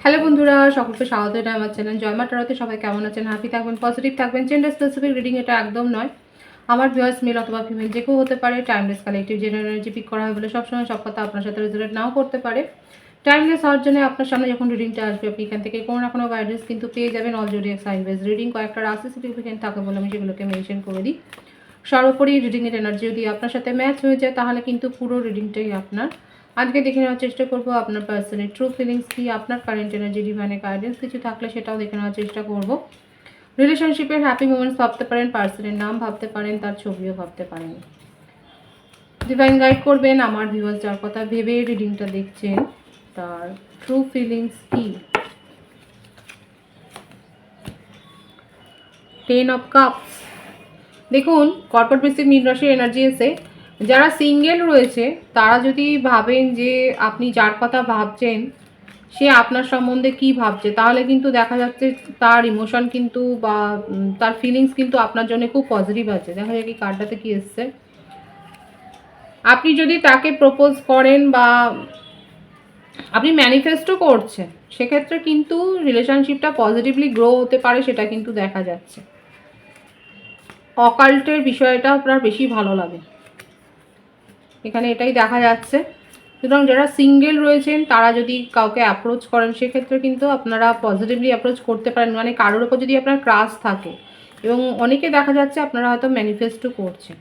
Hello বন্ধুরা, সকলকে স্বাগত। এটা আমার চ্যানেল জয় মা তারাতে। সবাই কেমন আছেন? হ্যাপি থাকবেন, পজিটিভ থাকবেন। জেন্ডার স্পেসিফিক রিডিং এটা একদম নয়। আমার ভিউয়ার্স মেল অথবা ফিমেল যে কেউ হতে পারে। Timeless collective general energy pick করা হয় বলে সবসময় সব কথা আপনার সাথে রেজোনেট নাও করতে পারে। টাইমলেস হওয়ার জন্য আপনার সামনে যখন রিডিংটা আসবে আপনি এখান থেকে কোনো না কোনো গাইডেন্স কিন্তু পেয়ে যাবেন। All zodiac sign wise reading কয়েকটা রাশি সিগনিফিকেন্ট থাকে বলে আমি সেগুলোকে মেনশন করে দিই। সর্বোপরি রিডিংয়ের এনার্জি যদি আপনার সাথে ম্যাচ হয়ে যায় তাহলে কিন্তু পুরো রিডিংটাই আপনার। আজকে দেখে নেওয়ার চেষ্টা করব আপনার পার্সনের ট্রু ফিলিংস কি, আপনার কারেন্ট এনার্জি ডিভাইনে গাইডেন্স কিছু থাকলে সেটাও দেখে নেওয়ার চেষ্টা করব। রিলেশনশিপের হ্যাপি মোমেন্টস ভাবতে পারেন, পার্সনের নাম ভাবতে পারেন, তার ছবিও ভাবতে পারেন। ডিভাইন গাইড করবেন আমার ভিউয়ার্স যার কথা ভেবে রিডিংটা দেখছেন তার ট্রু ফিলিংস কি। 10 অফ কাপস। দেখুন, কর্কট বৃশ্চিক মীন রাশির এনার্জি এসে যারা সিঙ্গেল রয়েছে তারা যদি ভাবেন যে আপনি যার কথা ভাবছেন সে আপনার সম্বন্ধে কি ভাবছে, তাহলে কিন্তু দেখা যাচ্ছে তার ইমোশন কিন্তু বা তার ফিলিংস কিন্তু আপনার জন্য খুব পজিটিভ আছে। দেখা যায় কি কার্ডটাতে কি এসছে, আপনি যদি তাকে প্রপোজ করেন বা আপনি ম্যানিফেস্টও করছেন সেক্ষেত্রে কিন্তু রিলেশনশিপটা পজিটিভলি গ্রো হতে পারে, সেটা কিন্তু দেখা যাচ্ছে। অকাল্টের বিষয়টা আপনার বেশি ভালো লাগে এখানে, এটাই দেখা যাচ্ছে। সুতরাং যারা সিঙ্গেল রয়েছেন তারা যদি কাউকে অ্যাপ্রোচ করেন সেক্ষেত্রে কিন্তু আপনারা পজিটিভলি অ্যাপ্রোচ করতে পারেন, মানে কারোর ওপর যদি আপনার ক্রাশ থাকে। এবং অনেকে দেখা যাচ্ছে আপনারা হয়তো ম্যানিফেস্টও করছেন।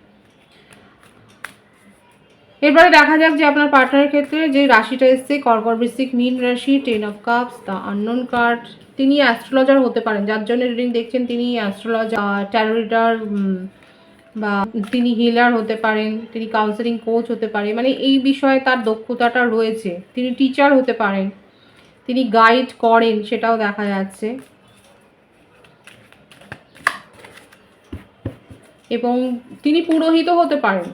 এরপরে দেখা যাক যে আপনার পার্টনারের ক্ষেত্রে যে রাশিটা এসছে কর্কট বৃশ্চিক মীন রাশি, 10 of cups, the unknown card. তিনি অ্যাস্ট্রোলজার হতে পারেন, যার জন্য রিডিং দেখছেন তিনি অ্যাস্ট্রোলজার, ট্যারো রিডার, বা তিনি হিলার হতে পারেন, তিনি কাউন্সেলিং কোচ হতে পারে, মানে এই বিষয়ে তার দক্ষতাটা রয়েছে। তিনি টিচার হতে পারেন, তিনি গাইড করেন, সেটাও দেখা যাচ্ছে। এবং তিনি পুরোহিতও হতে পারেন,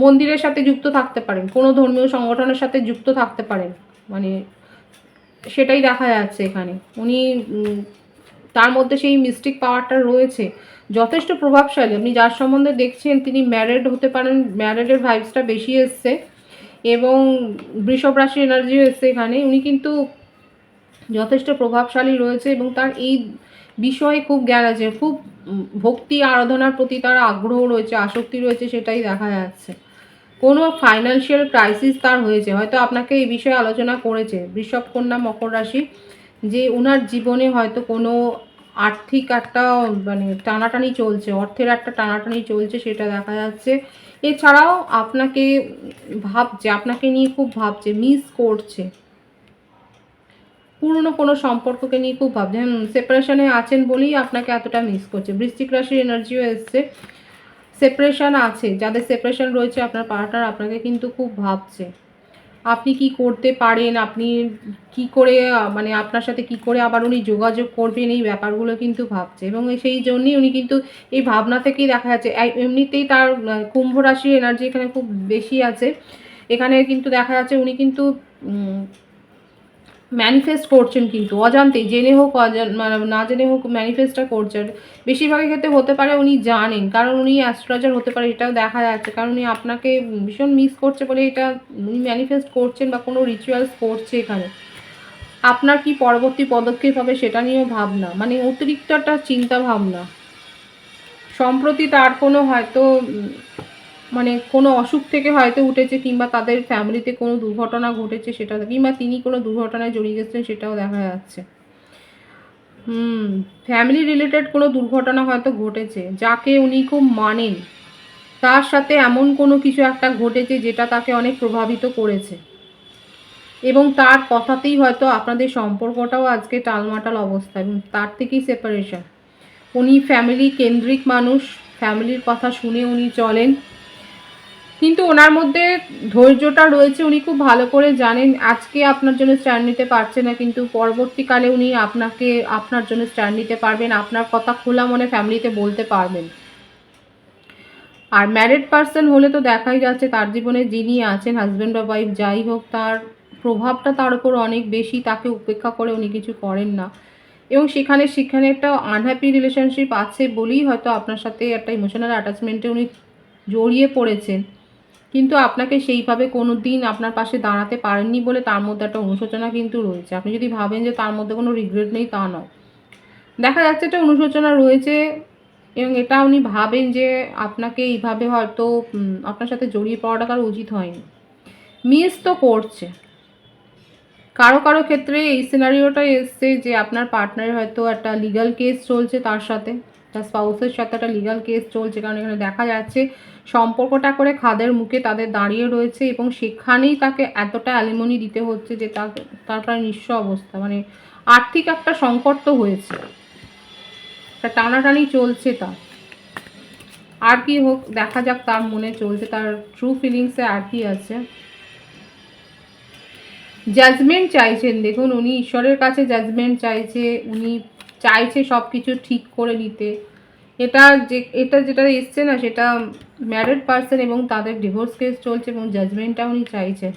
মন্দিরের সাথে যুক্ত থাকতে পারেন, কোনো ধর্মীয় সংগঠনের সাথে যুক্ত থাকতে পারেন, মানে সেটাই দেখা যাচ্ছে এখানে। উনি তার মধ্যে সেই মিস্টিক পাওয়ারটা রয়েছে, যথেষ্ট প্রভাবশালী। আপনি যার সম্বন্ধে দেখছেন তিনি ম্যারেড হতে পারেন, ম্যারেডের ভাইবসটা বেশি এসছে। এবং বৃষভ রাশির এনার্জিও এসছে এখানে। উনি কিন্তু যথেষ্ট প্রভাবশালী রয়েছে এবং তার এই বিষয়ে খুব জ্ঞান আছে, খুব ভক্তি আরাধনার প্রতি তার আগ্রহ রয়েছে, আসক্তি রয়েছে, সেটাই দেখা যাচ্ছে। কোনো ফাইন্যান্সিয়াল ক্রাইসিস তার হয়েছে, হয়তো আপনাকে এই বিষয়ে আলোচনা করেছে বৃষভ, কন্যা, মকর রাশি, যে ওনার জীবনে হয়তো কোনো আর্থিক একটা মানে টানাটানি চলছে, অর্থের একটা টানাটানি চলছে, সেটা দেখা যাচ্ছে। এছাড়াও আপনাকে ভাবছে, আপনাকে নিয়ে খুব ভাবছে, মিস করছে, পুরনো কোনো সম্পর্ককে নিয়ে খুব ভাবছে। সেপারেশনে আছেন বলেই আপনাকে এতটা মিস করছে। বৃশ্চিক রাশির এনার্জিও এসছে, সেপারেশন আছে, যাদের সেপারেশন রয়েছে আপনার পার্টনার আপনাকে কিন্তু খুব ভাবছে। আপনি কি করতে পারেন, আপনি কি করে মানে আপনার সাথে কি করে আবার উনি যোগাযোগ করবেন, এই ব্যাপারগুলো কিন্তু ভাবছে। এবং সেই জন্যই উনি কিন্তু এই ভাবনা থেকেই দেখা যাচ্ছে এমনিতেই তার কুম্ভ রাশির এনার্জি এখানে খুব বেশি আছে। এখানে কিন্তু দেখা যাচ্ছে উনি কিন্তু ম্যানিফেস্ট করছেন, কিন্তু অজান্তেই, জেনে হোক মানে না জেনে হোক ম্যানিফেস্টটা করছেন। বেশিরভাগের ক্ষেত্রে হতে পারে উনি জানেন, কারণ উনি অ্যাস্ট্রোলজার হতে পারে, এটাও দেখা যাচ্ছে। কারণ উনি আপনাকে ভীষণ মিস করছে বলে এটা উনি ম্যানিফেস্ট করছেন বা কোনো রিচুয়ালস করছে এখানে। আপনার কি পরবর্তী পদক্ষেপ হবে সেটা নিয়েও ভাবনা, মানে অতিরিক্ত একটা চিন্তা ভাবনা। সম্প্রতি তার কোনো হয়তো মানে কোনো অসুখ থেকে হয়তো উঠেছে, কিংবা তাদের ফ্যামিলিতে কোনো দুর্ঘটনা ঘটেছে সেটা, কিংবা তিনি কোনো দুর্ঘটনায় জড়িয়ে গেছেন সেটাও দেখা যাচ্ছে। ফ্যামিলি রিলেটেড কোনো দুর্ঘটনা হয়তো ঘটেছে, যাকে উনি খুব মানেন তার সাথে এমন কোনো কিছু একটা ঘটেছে যেটা তাকে অনেক প্রভাবিত করেছে। এবং তার কথাতেই হয়তো আপনাদের সম্পর্কটাও আজকে টালমাটাল অবস্থা, এবং তার থেকেই সেপারেশন। উনি ফ্যামিলি কেন্দ্রিক মানুষ, ফ্যামিলির কথা শুনে উনি চলেন, কিন্তু ওনার মধ্যে ধৈর্যটা রয়েছে। উনি খুব ভালো করে জানেন আজকে আপনার জন্য স্ট্যান্ড নিতে পারছে না, কিন্তু পরবর্তীকালে উনি আপনার জন্য স্ট্যান্ড নিতে পারবেন, আপনার কথা খোলা মনে ফ্যামিলিতে বলতে পারবেন। আর ম্যারিড পার্সন হলে তো দেখাই যাচ্ছে তার জীবনে যিনি আছেন, হাজব্যান্ড বা ওয়াইফ যাই হোক, তার প্রভাবটা তার উপর অনেক বেশি, তাকে উপেক্ষা করে উনি কিছু করেন না। এবং সেখানে একটা আনহ্যাপি রিলেশনশিপ আছে বলেই হয়তো আপনার সাথে একটা ইমোশনাল অ্যাটাচমেন্টে উনি জড়িয়ে পড়েছেন। কিন্তু আপনাকে সেইভাবে কোনো দিন আপনার পাশে দাঁড়াতে পারেননি বলে তার মধ্যে একটা অনুশোচনা কিন্তু রয়েছে। আপনি যদি ভাবেন যে তার মধ্যে কোনো রিগ্রেট নেই, তা নয়। দেখা যাচ্ছে একটা অনুশোচনা রয়েছে এবং এটা উনি ভাবেন যে আপনাকে এইভাবে হয়তো আপনার সাথে জড়িয়ে পড়াটা তার উচিত হয়নি। মিস তো করছে। কারো কারো ক্ষেত্রে এই সিনারিওটা এসছে যে আপনার পার্টনারের হয়তো একটা লিগ্যাল কেস চলছে তার সাথে, তার স্পাউসের সাথে একটা লিগ্যাল কেস চলছে, কারণ এখানে দেখা যাচ্ছে সম্পর্কটা করে খাদের মুখে তাদের দাঁড়িয়ে রয়েছে এবং সেখানেই তাকে এতটা অ্যালিমনি দিতে হচ্ছে যে তার প্রায় নিঃস্ব অবস্থা, মানে আর্থিক একটা সংকট তো হয়েছে, একটা টানাটানি চলছে তার। আর কি হোক, দেখা যাক তার মনে চলছে, তার ট্রু ফিলিংসে আর কি আছে। জাজমেন্ট চাইছেন, দেখুন উনি ঈশ্বরের কাছে জাজমেন্ট চাইছে, উনি চাইছে সব কিছু ঠিক করে নিতে। এটা যেটা এসছে না, সেটা ম্যারিড পার্সন এবং তাদের ডিভোর্স কেস চলছে এবং জাজমেন্টটা উনি চাইছেন।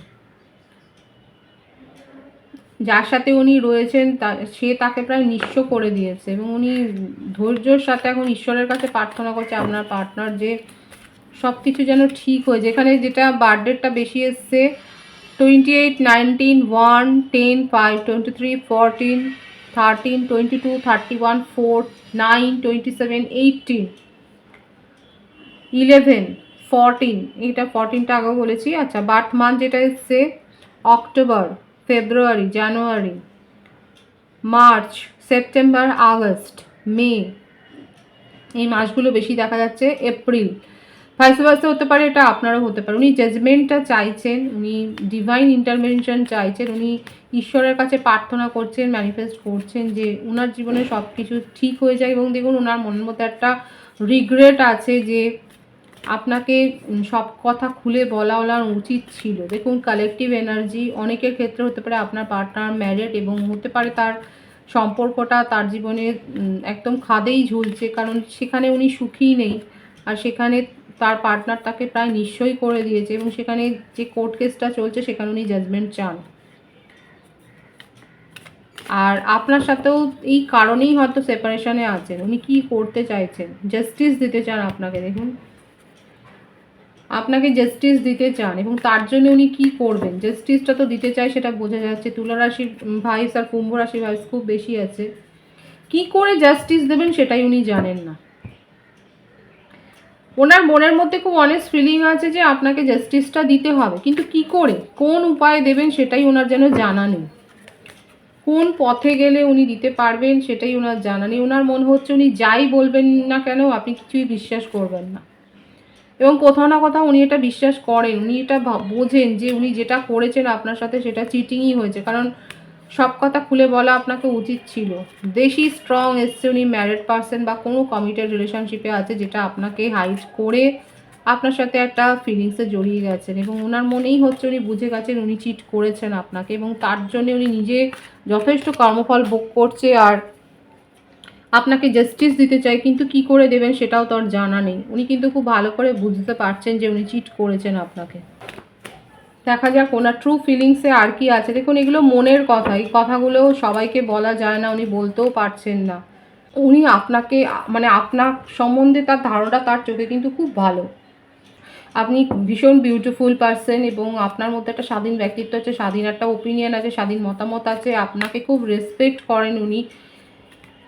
যার সাথে উনি রয়েছেন সে তাকে প্রায় নিঃস্ব করে দিয়েছে এবং উনি ধৈর্যর সাথে এখন ঈশ্বরের কাছে প্রার্থনা করছে আপনার পার্টনার যে সব কিছু যেন ঠিক হয়। যেখানে যেটা বার্থডেটা বেশি এসছে 28, 19, 1, 10, 5, 23, 14, 13, 22, 31, 4, 9, 27, 18, 11, 14, এটা 14টা আগেও বলেছি। আচ্ছা, বার্থ মান্থ যেটা এসছে অক্টোবর, ফেব্রুয়ারি, জানুয়ারি, মার্চ, সেপ্টেম্বর, আগস্ট, মে, এই মাসগুলো বেশি দেখা যাচ্ছে, এপ্রিল, ভাইস ভার্সা হতে পারে, এটা আপনারও হতে পারে। উনি জাজমেন্টটা চাইছেন, উনি ডিভাইন ইন্টারভেনশন চাইছেন, উনি ঈশ্বরের কাছে প্রার্থনা করছেন, ম্যানিফেস্ট করছেন যে ওনার জীবনে সব কিছু ঠিক হয়ে যায়। এবং দেখুন ওনার মনের মধ্যে একটা রিগ্রেট আছে যে আপনাকে সব কথা খুলে বলা ওনার উচিত ছিল। দেখুন কালেকটিভ এনার্জি অনেকের ক্ষেত্রে হতে পারে আপনার পার্টনার ম্যারিড এবং হতে পারে তার সম্পর্কটা তার জীবনে একদম খাদেই ঝুলছে, কারণ সেখানে উনি সুখী নেই আর সেখানে তার পার্টনার তাকে প্রায় নিঃস্বই করে দিয়েছে এবং সেখানে যে কোর্ট কেসটা চলছে সেখানে উনি জাজমেন্ট চান। আর আপনার সাথেও এই কারণেই হয়তো সেপারেশনে আছেন। উনি কি করতে চাইছেন, জাস্টিস দিতে চান আপনাকে। দেখুন আপনাকে জাস্টিস দিতে চান এবং তার জন্য উনি কি করবেন, জাস্টিসটা তো দিতে চায়, সেটা বোঝা যাচ্ছে। তুলা রাশির ভাইস আর কুম্ভ রাশির ভাইস খুব বেশি আছে। কি করে জাস্টিস দেবেন সেটাই উনি জানেন না। ওনার মনের মধ্যে খুব অনেস্ট ফিলিং আছে যে আপনাকে জাস্টিসটা দিতে হবে, কিন্তু কি করে, কোন উপায়ে দেবেন সেটাই ওনার যেন জানা নেই। কোন পথে গেলে উনি দিতে পারবেন সেটাই ওনার জানা নেই। ওনার মনে হচ্ছে উনি যাই বলবেন না কেন আপনি কিছুই বিশ্বাস করবেন না এবং কোথাও না কোথাও উনি এটা বিশ্বাস করেন। উনি এটা বোঝেন যে উনি যেটা করেছেন আপনার সাথে সেটা চিটিংই হয়েছে, কারণ সব কথা খুলে বলা আপনাকে উচিত ছিল। বেশি স্ট্রং এসছে, উনি ম্যারিড পার্সন বা কোনো কমিটেড রিলেশনশিপে আছে যেটা আপনাকে হাইড করে আপনার সাথে একটা ফিলিংসে জড়িয়ে গেছেন এবং ওনার মনেই হচ্ছে উনি বুঝে গেছেন উনি চিট করেছেন আপনাকে এবং তার জন্য উনি নিজে যথেষ্ট কর্মফল ভোগ করছে আর আপনাকে জাস্টিস দিতে চাই, কিন্তু কি করে দেবেন সেটাও তার জানা নেই। উনি কিন্তু খুব ভালো করে বুঝতে পারছেন যে উনি চিট করেছেন আপনাকে। দেখা যাক ওনার ট্রু ফিলিংসে আর কি আছে। দেখুন এগুলো মনের কথা, এই কথাগুলো সবাইকে বলা যায় না, উনি বলতেও পারছেন না। উনি আপনাকে মানে আপনার সম্বন্ধে তার ধারণা তার চোখে কিন্তু খুব ভালো। আপনি ভীষণ বিউটিফুল পারসন এবং আপনার মধ্যে একটা স্বাধীন ব্যক্তিত্ব আছে, স্বাধীন একটা ওপিনিয়ন আছে, স্বাধীন মতামত আছে, আপনাকে খুব রেসপেক্ট করেন উনি।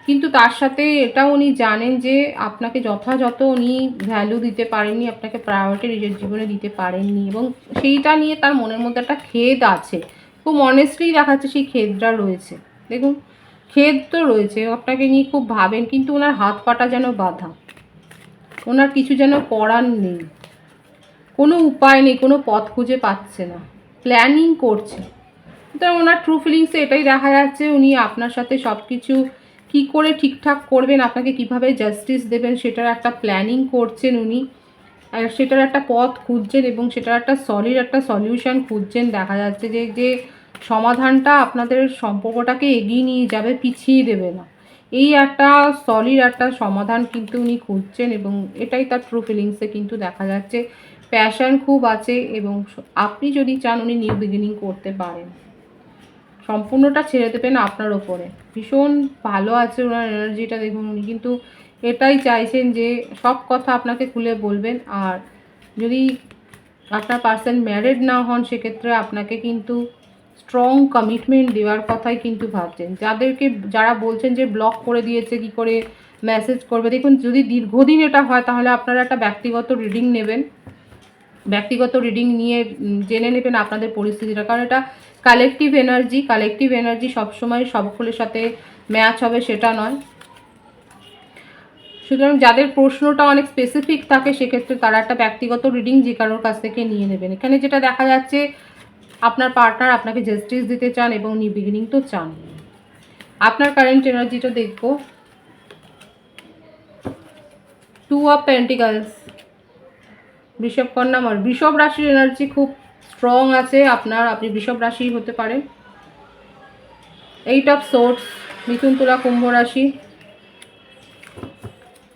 কিন্তু তার সাথে এটাও উনি জানেন যে আপনাকে যথাযথ উনি ভ্যালু দিতে পারেননি, আপনাকে প্রায়োরিটি নিজের জীবনে দিতে পারেননি এবং সেইটা নিয়ে তার মনের মধ্যে একটা খেদ আছে। খুব অনেস্টলি দেখাচ্ছে সেই খেদটা রয়েছে। দেখুন খেদ তো রয়েছে, আপনাকে নিয়ে খুব ভাবেন, কিন্তু ওনার হাত পাটা যেন বাঁধা, ওনার কিছু যেন করার নেই, কোনো উপায় নেই, কোনো পথ খুঁজে পাচ্ছে না, প্ল্যানিং করছে। সুতরাং ওনার ট্রু ফিলিংসে এটাই দেখা যাচ্ছে উনি আপনার সাথে সব কিছু কী করে ঠিকঠাক করবেন, আপনাকে কিভাবে জাস্টিস দেবেন সেটার একটা প্ল্যানিং করছেন উনি, আর সেটার একটা পথ খুঁজছেন এবং সেটার একটা সলিড একটা সলিউশন খুঁজছেন। দেখা যাচ্ছে যে যে সমাধানটা আপনাদের সম্পর্কটাকে এগিয়ে নিয়ে যাবে, পিছিয়ে দেবে না, এই একটা সলিড একটা সমাধান কিন্তু উনি খুঁজছেন এবং এটাই তার ট্রু ফিলিংসে কিন্তু দেখা যাচ্ছে। প্যাশন খুব আছে এবং আপনি যদি চান উনি নিউ বিগিনিং করতে পারেন, সম্পূর্ণটা ছেড়ে দেবেন আপনার ওপরে। ভীষণ ভালো আছে ওনার এনার্জিটা, দেখুন উনি কিন্তু এটাই চাইছেন যে সব কথা আপনাকে খুলে বলবেন। আর যদি আপনার পার্সন ম্যারিড না হন সেক্ষেত্রে আপনাকে কিন্তু স্ট্রং কমিটমেন্ট দেওয়ার কথাই কিন্তু ভাবছেন। যারা বলছেন যে ব্লক করে দিয়েছে, কি করে মেসেজ করবে, দেখুন যদি দীর্ঘদিন এটা হয় তাহলে আপনারা একটা ব্যক্তিগত রিডিং নেবেন। ব্যক্তিগত রিডিং নিয়ে জেনে নেবেন আপনাদের পরিস্থিতিটা, কারণ এটা কালেকটিভ এনার্জি সবসময় সকলের সাথে ম্যাচ হবে সেটা নয়। সুতরাং যাদের প্রশ্নটা অনেক স্পেসিফিক থাকে সেক্ষেত্রে তারা একটা ব্যক্তিগত রিডিং যে কারোর কাছ থেকে নিয়ে নেবেন। এখানে যেটা দেখা যাচ্ছে আপনার পার্টনার আপনাকে জাস্টিস দিতে চান এবং নিউ বিগিনিং তো চান। আপনার কারেন্ট এনার্জিটা দেখব। 2 অফ পেন্টিকলস, বৃষভ কন্যা বৃষভ রাশির এনার্জি খুব স্ট্রং আছে আপনি বৃষভ রাশি হতে পারেন। 8 অফ সোর্ডস, মিথুন তুলা কুম্ভ রাশি।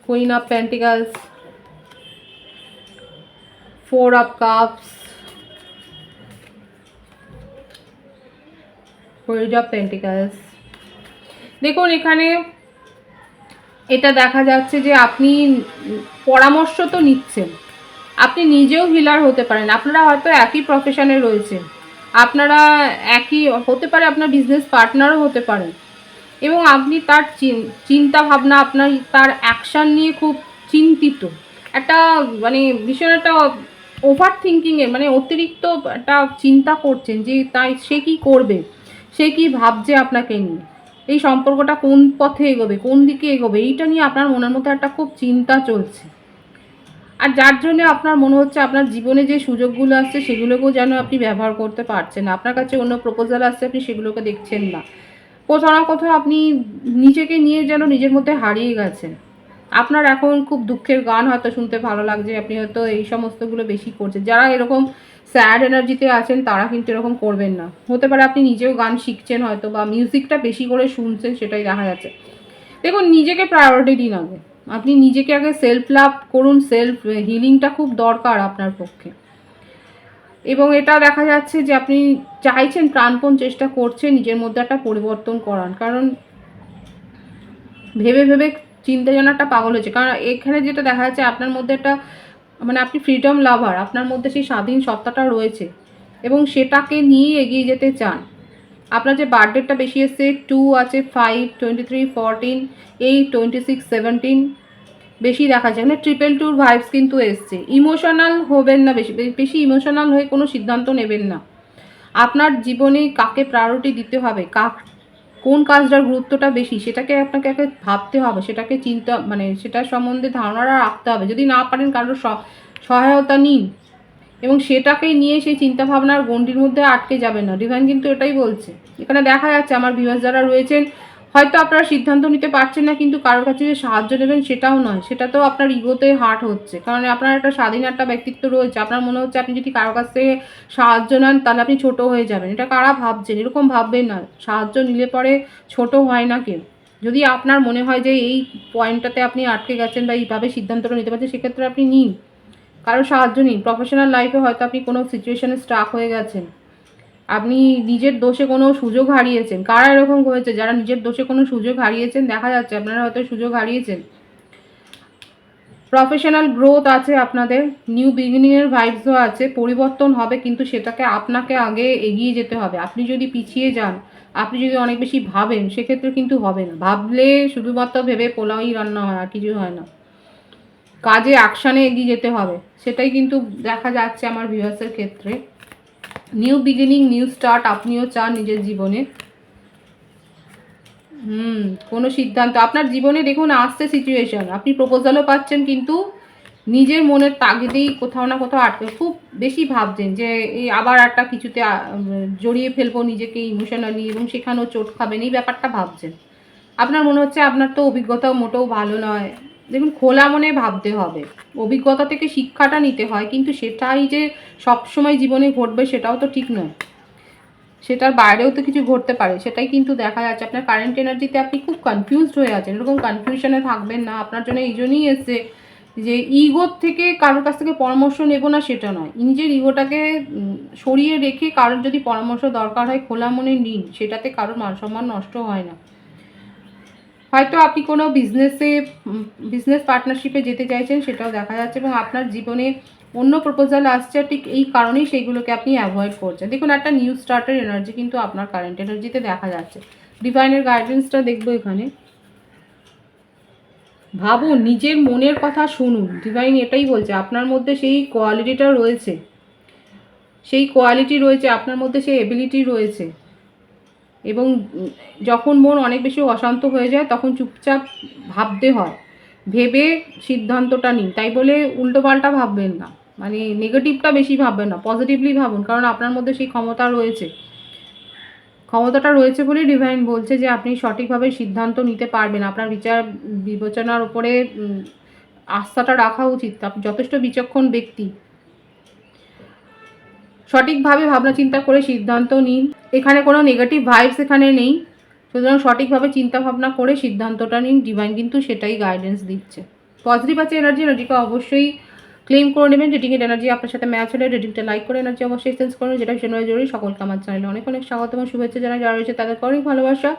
Queen of pentacles, 4 of cups, page of pentacles. দেখুন এখানে এটা দেখা যাচ্ছে যে আপনি পরামর্শ তো নিচ্ছেন, আপনি নিজেও হিলার হতে পারেন। আপনারা হয়তো একই প্রফেশনে রয়েছেন, আপনারা একই হতে পারে, আপনার বিজনেস পার্টনারও হতে পারেন, এবং আপনি তার চিন্তা ভাবনা, আপনার তার অ্যাকশান নিয়ে খুব চিন্তিত। একটা মানে ভীষণ একটা ওভার থিঙ্কিংয়ে, মানে অতিরিক্ত একটা চিন্তা করছেন যে সে কী করবে, সে কী ভাবছে আপনাকে নিয়ে, এই সম্পর্কটা কোন পথে এগোবে, কোন দিকে এগোবে, এইটা নিয়ে আপনার মনের মধ্যে একটা খুব চিন্তা চলছে। আর যার জন্য আপনার মনে হচ্ছে আপনার জীবনে যে সুযোগগুলো আসছে সেগুলোকেও যেন আপনি ব্যবহার করতে পারছেন না। আপনার কাছে অন্য প্রপোজাল আসছে, আপনি সেগুলোকে দেখছেন না। কোথাও না কোথাও আপনি নিজেকে নিয়ে যেন নিজের মধ্যে হারিয়ে গেছেন। আপনার এখন খুব দুঃখের গান হয়তো শুনতে ভালো লাগছে, আপনি হয়তো এই সমস্তগুলো বেশি করছেন। যারা এরকম স্যাড এনার্জিতে আছেন তারা কিন্তু এরকম করবেন না। হতে পারে আপনি নিজেও গান শিখছেন হয়তো, বা মিউজিকটা বেশি করে শুনছেন, সেটাই দেখা যাচ্ছে। দেখুন নিজেকে প্রায়োরিটি দিন আগে, আপনি নিজেকে আগে সেলফ লাভ করুন, সেলফ হিলিংটা খুব দরকার আপনার পক্ষে। এবং এটা দেখা যাচ্ছে যে আপনি চাইছেন, প্রাণপণ চেষ্টা করছেন নিজের মধ্যে একটা পরিবর্তন করার, কারণ ভেবে ভেবে চিন্তা যেন একটা পাগল হয়েছে। কারণ এখানে যেটা দেখা যাচ্ছে আপনার মধ্যে একটা মানে আপনি ফ্রিডম লাভার, আপনার মধ্যে সেই স্বাধীন সত্তাটা রয়েছে এবং সেটাকে নিয়ে এগিয়ে যেতে চান। আপনার যে বার্থডেটা বেশি এসছে, 2 আছে, 5, 23, 14, 8, 26, 17 বেশি দেখা যায়, মানে 222 ভাইবস কিন্তু এসছে। ইমোশনাল হবেন না, বেশি ইমোশনাল হয়ে কোনো সিদ্ধান্ত নেবেন না। আপনার জীবনে কাকে প্রায়োরিটি দিতে হবে, কোন কাজটার গুরুত্বটা বেশি সেটাকে আপনাকে আগে ভাবতে হবে, সেটাকে মানে সেটার সম্বন্ধে ধারণাটা রাখতে হবে। যদি না পারেন কারোর সহায়তা নিন এবং সেটাকে নিয়ে সেই চিন্তাভাবনার গণ্ডির মধ্যে আটকে যাবেন না। ডিভাইন কিন্তু এটাই বলছে। এখানে দেখা যাচ্ছে আমার ভিউয়ার্স যারা রয়েছেন হয়তো আপনারা সিদ্ধান্ত নিতে পারছেন না, কিন্তু কারোর কাছে যে সাহায্য নেবেন সেটাও নয়, সেটা তো আপনার ইগোতে হার্ট হচ্ছে। কারণ আপনার একটা স্বাধীন একটা ব্যক্তিত্ব রয়েছে, আপনার মনে হচ্ছে আপনি যদি কারোর কাছ থেকে সাহায্য নেন তাহলে আপনি ছোট হয়ে যাবেন। এটা কারা ভাবছেন, এরকম ভাববেন না। সাহায্য নিলে পরে ছোট হয় না কেউ। যদি আপনার মনে হয় যে এই পয়েন্টটাতে আপনি আটকে গেছেন বা এইভাবে সিদ্ধান্তটা নিতে পারছেন, সেক্ষেত্রে আপনি নিন, কারো সাহায্য নিন। প্রফেশনাল লাইফে হয়তো আপনি কোনো সিচুয়েশনে স্টাক হয়ে গেছেন, আপনি নিজের দোষে কোনো সুযোগ হারিয়েছেন। কারা এরকম হয়েছে যারা নিজের দোষে কোনো সুযোগ হারিয়েছেন, দেখা যাচ্ছে আপনারা হয়তো সুযোগ হারিয়েছেন। প্রফেশনাল গ্রোথ আছে আপনাদের, নিউ বিগিনিংয়ের ভাইবসও আছে, পরিবর্তন হবে, কিন্তু সেটাকে আপনাকে আগে এগিয়ে যেতে হবে। আপনি যদি পিছিয়ে যান, আপনি যদি অনেক বেশি ভাবেন, সেক্ষেত্রে কিন্তু হবে না। ভাবলে শুধুমাত্র ভেবে পোলাওই রান্না হয়, আর কিছু হয় না। কাজে অ্যাকশানে এগিয়ে যেতে হবে, সেটাই কিন্তু দেখা যাচ্ছে আমার ভিউয়ার্সের ক্ষেত্রে। নিউ বিগিনিং, নিউ স্টার্ট আপনিও চান নিজের জীবনে। কোনো সিদ্ধান্ত আপনার জীবনে দেখুন আসছে সিচুয়েশন, আপনি প্রপোজালও পাচ্ছেন, কিন্তু নিজের মনের তাগিদেই কোথাও না কোথাও আটকে খুব বেশি ভাবছেন যে এই আবার একটা কিছুতে জড়িয়ে ফেলবো নিজেকে ইমোশনালি এবং সেখানেও চোট খাবেন, এই ব্যাপারটা ভাবছেন। আপনার মনে হচ্ছে আপনার তো অভিজ্ঞতাও মোটেও ভালো নয়। দেখুন খোলা মনে ভাবতে হবে, অভিজ্ঞতা থেকে শিক্ষাটা নিতে হয়, কিন্তু সেটাই যে সবসময় জীবনে ঘটবে সেটাও তো ঠিক নয়, সেটার বাইরেও তো কিছু ঘটতে পারে। সেটাই কিন্তু দেখা যাচ্ছে আপনার কারেন্ট এনার্জিতে আপনি খুব কনফিউজড হয়ে আছেন। এরকম কনফিউশনে থাকবেন না, আপনার জন্য এই জন্যই এসছে যে ইগোর থেকে কারোর কাছ থেকে পরামর্শ নেব না সেটা নয়, নিজের ইগোটাকে সরিয়ে রেখে কারোর যদি পরামর্শ দরকার হয় খোলা মনে নিন, সেটাতে কারোর মান সম্মান নষ্ট হয় না। হয়তো আপনি কোনো বিজনেস পার্টনারশিপে যেতে চাইছেন, সেটাও দেখা যাচ্ছে, এবং আপনার জীবনে অন্য প্রপোজাল আসছে, ঠিক এই কারণেই সেইগুলোকে আপনি অ্যাভয়েড করছেন। দেখুন, একটা নিউ স্টার্টের এনার্জি কিন্তু আপনার কারেন্ট এনার্জিতে দেখা যাচ্ছে। ডিভাইনের গাইডেন্সটা দেখবো এখানে। ভাবুন, নিজের মনের কথা শুনুন। ডিভাইন এটাই বলছে, আপনার মধ্যে সেই কোয়ালিটিটা রয়েছে, আপনার মধ্যে সেই এবিলিটি রয়েছে। এবং যখন মন অনেক বেশি অশান্ত হয়ে যায়, তখন চুপচাপ ভাবতে হয়, ভেবে সিদ্ধান্তটা নিন। তাই বলে উল্টোপাল্টা ভাববেন না, মানে নেগেটিভটা বেশি ভাববেন না, পজিটিভলি ভাবুন, কারণ আপনার মধ্যে সেই ক্ষমতাটা রয়েছে বলেই ডিভাইন বলছে যে আপনি সঠিকভাবে সিদ্ধান্ত নিতে পারবেন। আপনার বিচার বিবেচনার উপরে আস্থাটা রাখা উচিত। আপনি যথেষ্ট বিচক্ষণ ব্যক্তি, সঠিকভাবে ভাবনা চিন্তা করে সিদ্ধান্ত নিন। এখানে কোনো নেগেটিভ ভাইবস এখানে নেই, সুতরাং সঠিকভাবে চিন্তা ভাবনা করে সিদ্ধান্তটা নিন। ডিভাইন কিন্তু সেটাই গাইডেন্স দিচ্ছে। পজিটিভ আছে এনার্জিকে অবশ্যই ক্লেম করে নেবেন। রেটিংয়ের এনার্জি আপনার সাথে ম্যাচ হলে রেটিংটা লাইক করে এনার্জি অবশ্যই চেঞ্জ করুন, যেটা ভীষণভাবে জরুরি। সকলকে আমার চ্যানেলে অনেক অনেক স্বাগত এবং শুভেচ্ছা জানাই। যারা রয়েছে তাদেরকে অনেক ভালোবাসা।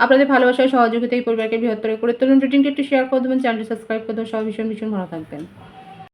আপনাদের ভালোবাসায় সহযোগিতা এই পরিবারকে বৃহত্তর করে তুলুন। রেটিংটা একটু শেয়ার করে দেবেন, চ্যানেলটি সাবস্ক্রাইব করে দেবেন। সবাই ভীষণ ভীষণ ভালো থাকবেন।